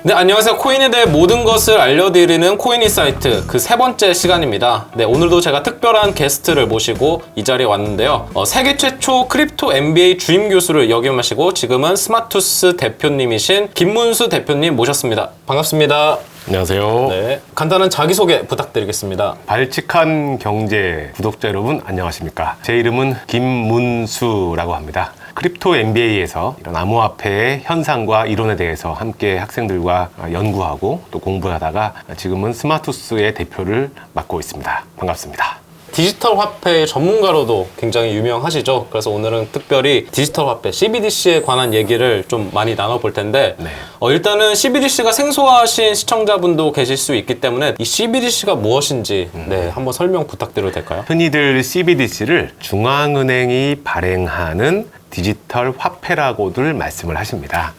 네, 안녕하세요. 코인에 대해 모든 것을 알려드리는 코인이사이트 그 세 번째 시간입니다. 네, 오늘도 제가 특별한 게스트를 모시고 이 자리에 왔는데요. 세계 최초 크립토 MBA 주임 교수를 역임하시고 지금은 스마투스 대표님이신 김문수 대표님 모셨습니다. 반갑습니다. 안녕하세요. 네, 간단한 자기소개 부탁드리겠습니다. 발칙한 경제 구독자 여러분 안녕하십니까? 제 이름은 김문수라고 합니다. 크립토 MBA에서 이런 암호화폐의 현상과 이론에 대해서 함께 학생들과 연구하고 또 공부하다가 지금은 스마투스의 대표를 맡고 있습니다. 반갑습니다. 디지털 화폐 전문가로도 굉장히 유명하시죠. 그래서 오늘은 특별히 디지털 화폐 CBDC에 관한 얘기를 좀 많이 나눠볼 텐데 네. 일단은 CBDC가 생소하신 시청자분도 계실 수 있기 때문에 이 CBDC가 무엇인지 네, 한번 설명 부탁드려도 될까요? 흔히들 CBDC를 중앙은행이 발행하는 디지털 화폐라고들 말씀을 하십니다.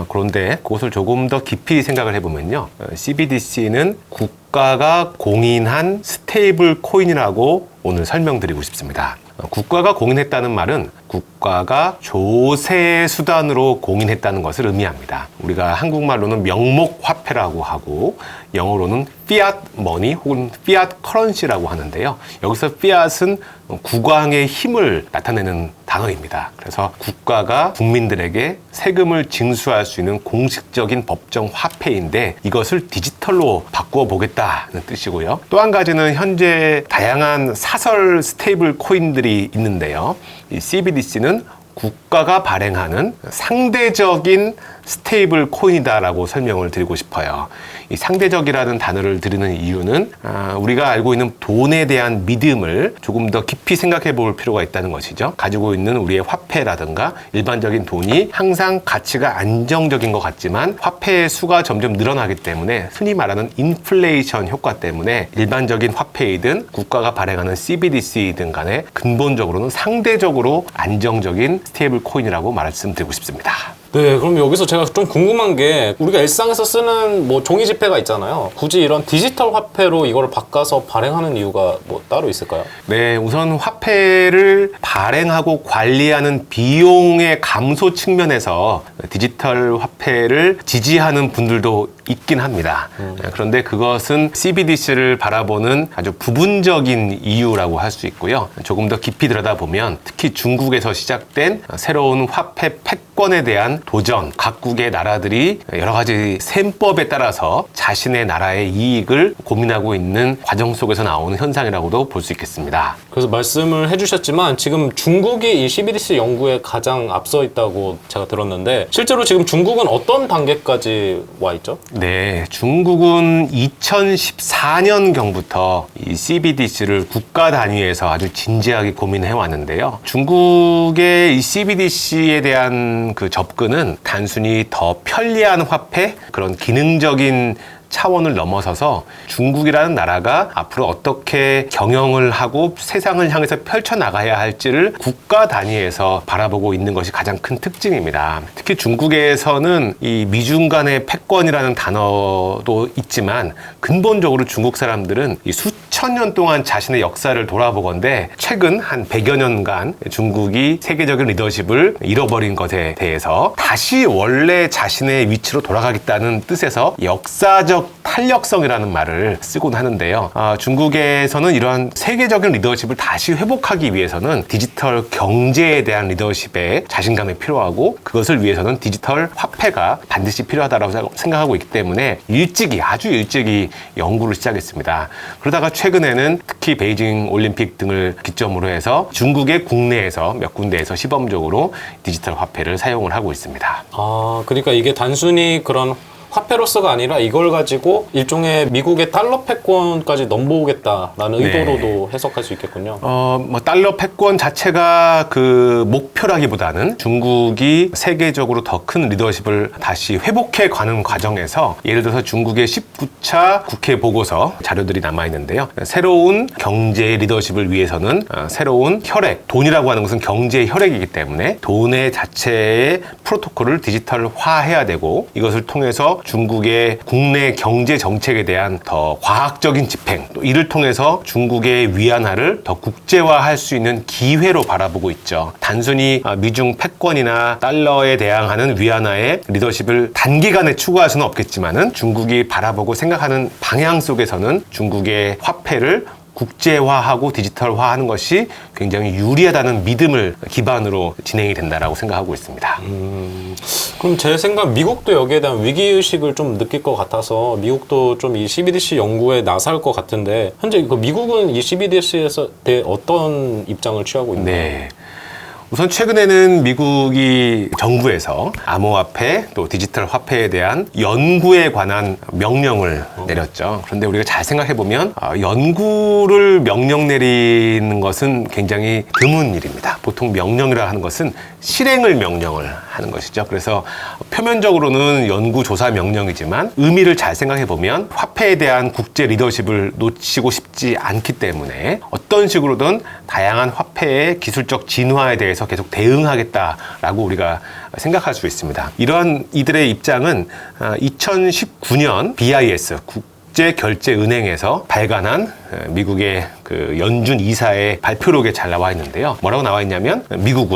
그런데 그것을 조금 더 깊이 생각을 해보면요. CBDC는 국가가 공인한 스테이블 코인이라고 오늘 설명드리고 싶습니다. 국가가 공인했다는 말은 국가가 조세 수단으로 공인했다는 것을 의미합니다. 우리가 한국말로는 명목 화폐라고 하고 영어로는 fiat money 혹은 fiat currency라고 하는데요. 여기서 fiat은 국왕의 힘을 나타내는 단어입니다. 그래서 국가가 국민들에게 세금을 징수할 수 있는 공식적인 법정 화폐인데 이것을 디지털로 바꾸어 보겠다는 뜻이고요. 또 한 가지는 현재 다양한 사설 스테이블 코인들이 있는데요. 이 CBDC는 국가가 발행하는 상대적인 스테이블 코인이다라고 설명을 드리고 싶어요. 이 상대적이라는 단어를 드리는 이유는 우리가 알고 있는 돈에 대한 믿음을 조금 더 깊이 생각해 볼 필요가 있다는 것이죠. 가지고 있는 우리의 화폐라든가 일반적인 돈이 항상 가치가 안정적인 것 같지만 화폐의 수가 점점 늘어나기 때문에 흔히 말하는 인플레이션 효과 때문에 일반적인 화폐이든 국가가 발행하는 CBDC이든 간에 근본적으로는 상대적으로 안정적인 스테이블 코인이라고 말씀드리고 싶습니다. 네, 그럼 여기서 제가 좀 궁금한 게 우리가 일상에서 쓰는 뭐 종이 지폐가 있잖아요. 굳이 이런 디지털 화폐로 이걸 바꿔서 발행하는 이유가 뭐 따로 있을까요? 네, 우선 화폐를 발행하고 관리하는 비용의 감소 측면에서 디지털 화폐를 지지하는 분들도 있긴 합니다. 그런데 그것은 CBDC를 바라보는 아주 부분적인 이유라고 할 수 있고요. 조금 더 깊이 들여다보면 특히 중국에서 시작된 새로운 화폐 패권에 대한 도전, 각국의 나라들이 여러 가지 셈법에 따라서 자신의 나라의 이익을 고민하고 있는 과정 속에서 나오는 현상이라고도 볼 수 있겠습니다. 그래서 말씀을 해주셨지만 지금 중국이 이 CBDC 연구에 가장 앞서 있다고 제가 들었는데 실제로 지금 중국은 어떤 단계까지 와 있죠? 네, 중국은 2014년경부터 이 CBDC를 국가 단위에서 아주 진지하게 고민해 왔는데요. 중국의 이 CBDC에 대한 그 접근은 단순히 더 편리한 화폐, 그런 기능적인 차원을 넘어서서 중국이라는 나라가 앞으로 어떻게 경영을 하고 세상을 향해서 펼쳐나가야 할지를 국가 단위에서 바라보고 있는 것이 가장 큰 특징입니다. 특히 중국에서는 이 미중 간의 패권이라는 단어도 있지만 근본적으로 중국 사람들은 이 수천 년 동안 자신의 역사를 돌아보건대 최근 한 100여 년간 중국이 세계적인 리더십을 잃어버린 것에 대해서 다시 원래 자신의 위치로 돌아가겠다는 뜻에서 역사적 탄력성이라는 말을 쓰곤 하는데요. 중국에서는 이러한 세계적인 리더십을 다시 회복하기 위해서는 디지털 경제에 대한 리더십에 자신감이 필요하고 그것을 위해서는 디지털 화폐가 반드시 필요하다고 생각하고 있기 때문에 아주 일찍이 연구를 시작했습니다. 그러다가 최근에는 특히 베이징 올림픽 등을 기점으로 해서 중국의 국내에서 몇 군데에서 시범적으로 디지털 화폐를 사용을 하고 있습니다. 그러니까 이게 단순히 그런 화폐로서가 아니라 이걸 가지고 일종의 미국의 달러 패권까지 넘보겠다라는 네. 의도로도 해석할 수 있겠군요. 달러 패권 자체가 그 목표라기보다는 중국이 세계적으로 더 큰 리더십을 다시 회복해 가는 과정에서 예를 들어서 중국의 19차 국회 보고서 자료들이 남아있는데요. 새로운 경제 리더십을 위해서는 새로운 혈액, 돈이라고 하는 것은 경제의 혈액이기 때문에 돈의 자체의 프로토콜을 디지털화해야 되고 이것을 통해서 중국의 국내 경제 정책에 대한 더 과학적인 집행, 또 이를 통해서 중국의 위안화를 더 국제화할 수 있는 기회로 바라보고 있죠. 단순히 미중 패권이나 달러에 대항하는 위안화의 리더십을 단기간에 추구할 수는 없겠지만은 중국이 바라보고 생각하는 방향 속에서는 중국의 화폐를 국제화하고 디지털화하는 것이 굉장히 유리하다는 믿음을 기반으로 진행이 된다라고 생각하고 있습니다. 그럼 제 생각 미국도 여기에 대한 위기의식을 좀 느낄 것 같아서 미국도 좀 이 CBDC 연구에 나설 것 같은데 현재 그 미국은 이 CBDC에서 대해 어떤 입장을 취하고 있나요? 네. 우선 최근에는 미국이 정부에서 암호화폐 또 디지털 화폐에 대한 연구에 관한 명령을 내렸죠. 그런데 우리가 잘 생각해보면 연구를 명령 내리는 것은 굉장히 드문 일입니다. 보통 명령이라 하는 것은 실행을 명령을 하는 것이죠. 그래서 표면적으로는 연구조사 명령이지만 의미를 잘 생각해보면 화폐에 대한 국제 리더십을 놓치고 싶지 않기 때문에 어떤 식으로든 다양한 화폐의 기술적 진화에 대해서 계속 대응하겠다라고 우리가 생각할 수 있습니다. 이러한 이들의 입장은 2019년 BIS 국제결제은행에서 발간한 미국의 그 연준 이사의 발표록에 잘 나와 있는데요. 뭐라고 나와 있냐면 미국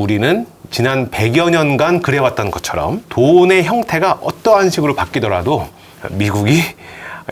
우리는 지난 100여 년간 그래왔던 것처럼 돈의 형태가 어떠한 식으로 바뀌더라도 미국이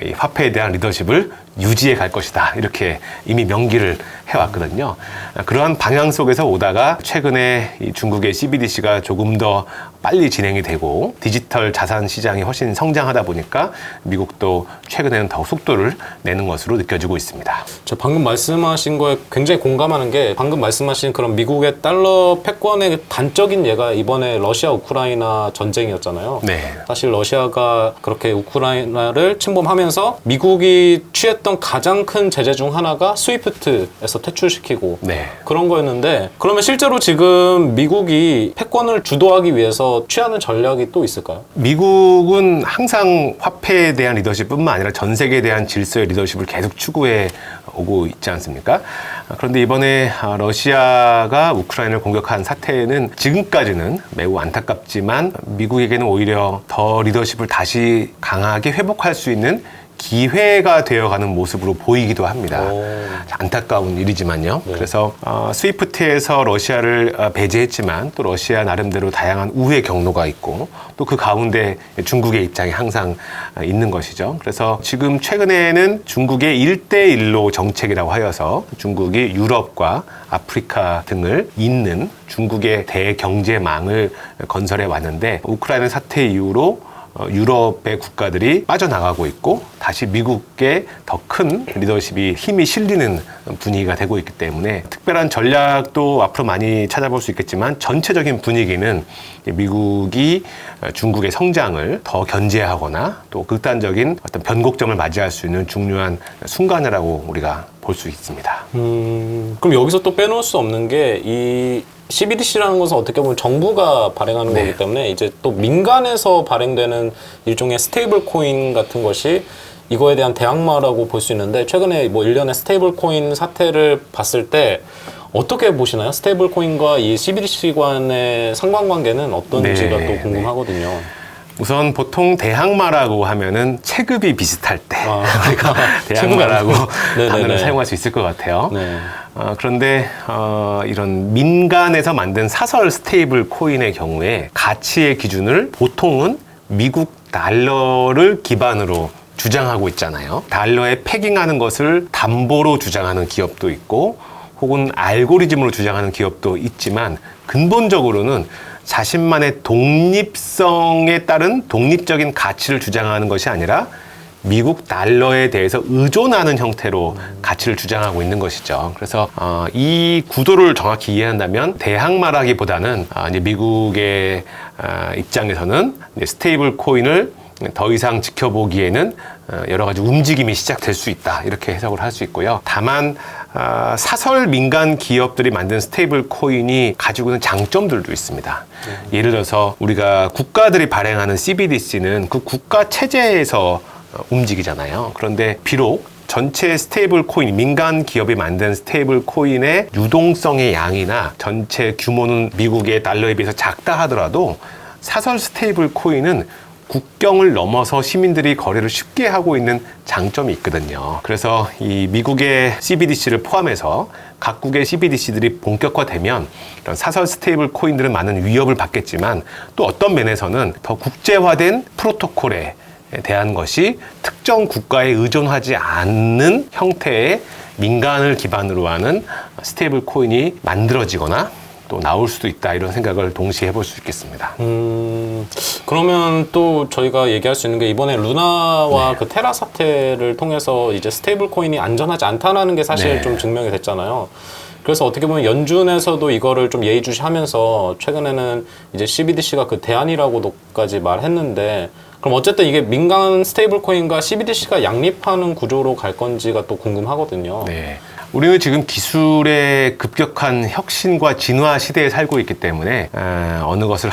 이 화폐에 대한 리더십을 유지해 갈 것이다. 이렇게 이미 명기를 해왔거든요. 그러한 방향 속에서 오다가 최근에 이 중국의 CBDC가 조금 더 빨리 진행이 되고 디지털 자산 시장이 훨씬 성장하다 보니까 미국도 최근에는 더욱 속도를 내는 것으로 느껴지고 있습니다. 저 방금 말씀하신 거에 굉장히 공감하는 게 방금 말씀하신 그런 미국의 달러 패권의 단적인 예가 이번에 러시아 우크라이나 전쟁이었잖아요. 네. 사실 러시아가 그렇게 우크라이나를 침범하면서 미국이 취했던 가장 큰 제재 중 하나가 스위프트에서 퇴출시키고 네. 그런 거였는데 그러면 실제로 지금 미국이 패권을 주도하기 위해서 취하는 전략이 또 있을까요? 미국은 항상 화폐에 대한 리더십뿐만 아니라 전 세계에 대한 질서의 리더십을 계속 추구해 오고 있지 않습니까? 그런데 이번에 러시아가 우크라이나를 공격한 사태는 지금까지는 매우 안타깝지만 미국에게는 오히려 더 리더십을 다시 강하게 회복할 수 있는 기회가 되어가는 모습으로 보이기도 합니다. 안타까운 일이지만요. 네. 그래서 스위프트에서 러시아를 배제했지만 또 러시아 나름대로 다양한 우회 경로가 있고 또 그 가운데 중국의 입장이 항상 있는 것이죠. 그래서 지금 최근에는 중국의 1대1로 정책이라고 하여서 중국이 유럽과 아프리카 등을 잇는 중국의 대경제망을 건설해 왔는데 우크라이나 사태 이후로 유럽의 국가들이 빠져나가고 있고 다시 미국의 더 큰 리더십이 힘이 실리는 분위기가 되고 있기 때문에 특별한 전략도 앞으로 많이 찾아볼 수 있겠지만 전체적인 분위기는 미국이 중국의 성장을 더 견제하거나 또 극단적인 어떤 변곡점을 맞이할 수 있는 중요한 순간이라고 우리가 볼 수 있습니다. 그럼 여기서 또 빼놓을 수 없는 게 이 CBDC라는 것은 어떻게 보면 정부가 발행하는 거기 때문에 이제 또 민간에서 발행되는 일종의 스테이블 코인 같은 것이 이거에 대한 대항마라고 볼 수 있는데 최근에 뭐 일련의 스테이블 코인 사태를 봤을 때 어떻게 보시나요? 스테이블 코인과 이 CBDC 간의 상관관계는 어떤지가 또 궁금하거든요. 우선 보통 대항마라고 하면은 체급이 비슷할 때 우리가 대항마라고 단어를 사용할 수 있을 것 같아요. 네. 그런데 이런 민간에서 만든 사설 스테이블 코인의 경우에 가치의 기준을 보통은 미국 달러를 기반으로 주장하고 있잖아요. 달러에 패깅하는 것을 담보로 주장하는 기업도 있고 혹은 알고리즘으로 주장하는 기업도 있지만 근본적으로는 자신만의 독립성에 따른 독립적인 가치를 주장하는 것이 아니라 미국 달러에 대해서 의존하는 형태로 가치를 주장하고 있는 것이죠. 그래서 이 구도를 정확히 이해한다면 대항마라기보다는 이제 미국의 입장에서는 이제 스테이블 코인을 더 이상 지켜보기에는 여러 가지 움직임이 시작될 수 있다. 이렇게 해석을 할 수 있고요. 다만 사설 민간 기업들이 만든 스테이블 코인이 가지고 있는 장점들도 있습니다. 예를 들어서 우리가 국가들이 발행하는 CBDC는 그 국가 체제에서 움직이잖아요. 그런데 비록 전체 스테이블 코인, 민간 기업이 만든 스테이블 코인의 유동성의 양이나 전체 규모는 미국의 달러에 비해서 작다 하더라도 사설 스테이블 코인은 국경을 넘어서 시민들이 거래를 쉽게 하고 있는 장점이 있거든요. 그래서 이 미국의 CBDC를 포함해서 각국의 CBDC들이 본격화되면 이런 사설 스테이블 코인들은 많은 위협을 받겠지만 또 어떤 면에서는 더 국제화된 프로토콜에 대한 것이 특정 국가에 의존하지 않는 형태의 민간을 기반으로 하는 스테이블 코인이 만들어지거나 또 나올 수도 있다, 이런 생각을 동시에 해볼 수 있겠습니다. 그러면 또 저희가 얘기할 수 있는 게 이번에 루나와 그 테라 사태를 통해서 이제 스테이블 코인이 안전하지 않다는 게 사실 좀 증명이 됐잖아요. 그래서 어떻게 보면 연준에서도 이거를 좀 예의주시하면서 최근에는 이제 CBDC가 그 대안이라고도까지 말했는데, 그럼 어쨌든 이게 민간 스테이블 코인과 CBDC가 양립하는 구조로 갈 건지가 또 궁금하거든요. 네. 우리는 지금 기술의 급격한 혁신과 진화 시대에 살고 있기 때문에 어느 것을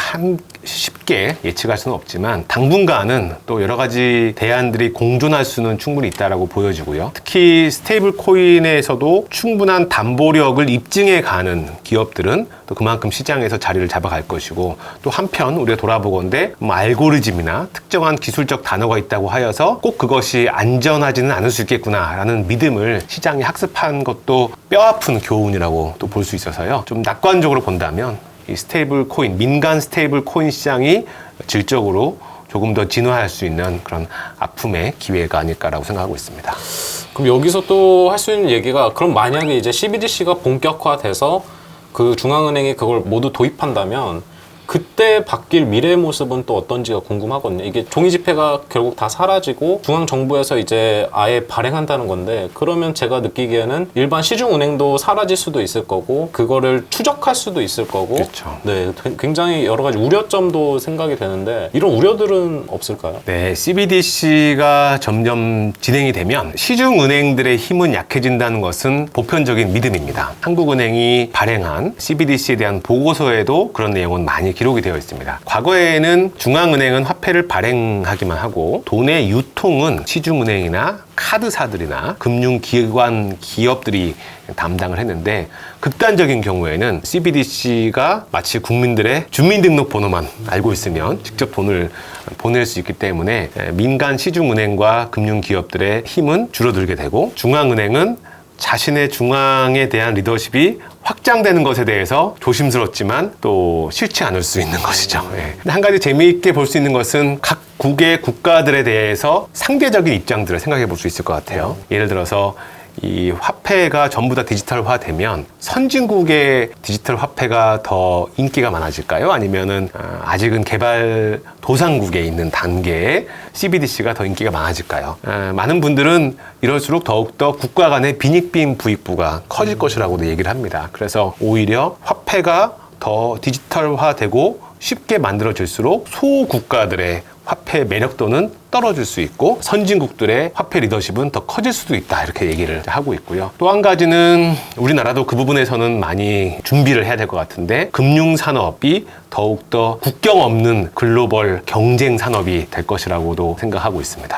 쉽게 예측할 수는 없지만 당분간은 또 여러 가지 대안들이 공존할 수는 충분히 있다라고 보여지고요. 특히 스테이블 코인에서도 충분한 담보력을 입증해 가는 기업들은 또 그만큼 시장에서 자리를 잡아갈 것이고, 또 한편 우리가 돌아보건대 알고리즘이나 특정한 기술적 단어가 있다고 하여서 꼭 그것이 안전하지는 않을 수 있겠구나라는 믿음을 시장이 학습한 것도 뼈아픈 교훈이라고 또 볼 수 있어서요. 좀 낙관적으로 본다면 이 스테이블 코인, 민간 스테이블 코인 시장이 질적으로 조금 더 진화할 수 있는 그런 아픔의 기회가 아닐까라고 생각하고 있습니다. 그럼 여기서 또 할 수 있는 얘기가, 그럼 만약에 이제 CBDC가 본격화돼서 그 중앙은행이 그걸 모두 도입한다면 그때 바뀔 미래의 모습은 또 어떤지가 궁금하거든요. 이게 종이 지폐가 결국 다 사라지고 중앙 정부에서 이제 아예 발행한다는 건데, 그러면 제가 느끼기에는 일반 시중 은행도 사라질 수도 있을 거고 그거를 추적할 수도 있을 거고, 그렇죠. 네, 굉장히 여러 가지 우려점도 생각이 되는데 이런 우려들은 없을까요? 네, CBDC가 점점 진행이 되면 시중 은행들의 힘은 약해진다는 것은 보편적인 믿음입니다. 한국은행이 발행한 CBDC에 대한 보고서에도 그런 내용은 많이 기록이 되어 있습니다. 과거에는 중앙은행은 화폐를 발행하기만 하고 돈의 유통은 시중은행이나 카드사들이나 금융기관 기업들이 담당을 했는데, 극단적인 경우에는 CBDC가 마치 국민들의 주민등록번호만 알고 있으면 직접 돈을 보낼 수 있기 때문에 민간 시중은행과 금융기업들의 힘은 줄어들게 되고, 중앙은행은 자신의 중앙에 대한 리더십이 확장되는 것에 대해서 조심스럽지만 또 싫지 않을 수 있는 것이죠. 예. 한 가지 재미있게 볼 수 있는 것은 각국의 국가들에 대해서 상대적인 입장들을 생각해 볼 수 있을 것 같아요. 예를 들어서 이 화폐가 전부 다 디지털화되면 선진국의 디지털 화폐가 더 인기가 많아질까요? 아니면은 아직은 개발 도상국에 있는 단계의 CBDC가 더 인기가 많아질까요? 많은 분들은 이럴수록 더욱더 국가 간의 빈익빈 부익부가 커질 것이라고도 얘기를 합니다. 그래서 오히려 화폐가 더 디지털화되고 쉽게 만들어질수록 소국가들의 화폐 매력도는 떨어질 수 있고 선진국들의 화폐 리더십은 더 커질 수도 있다, 이렇게 얘기를 하고 있고요. 또 한 가지는 우리나라도 그 부분에서는 많이 준비를 해야 될 것 같은데, 금융산업이 더욱더 국경 없는 글로벌 경쟁 산업이 될 것이라고도 생각하고 있습니다.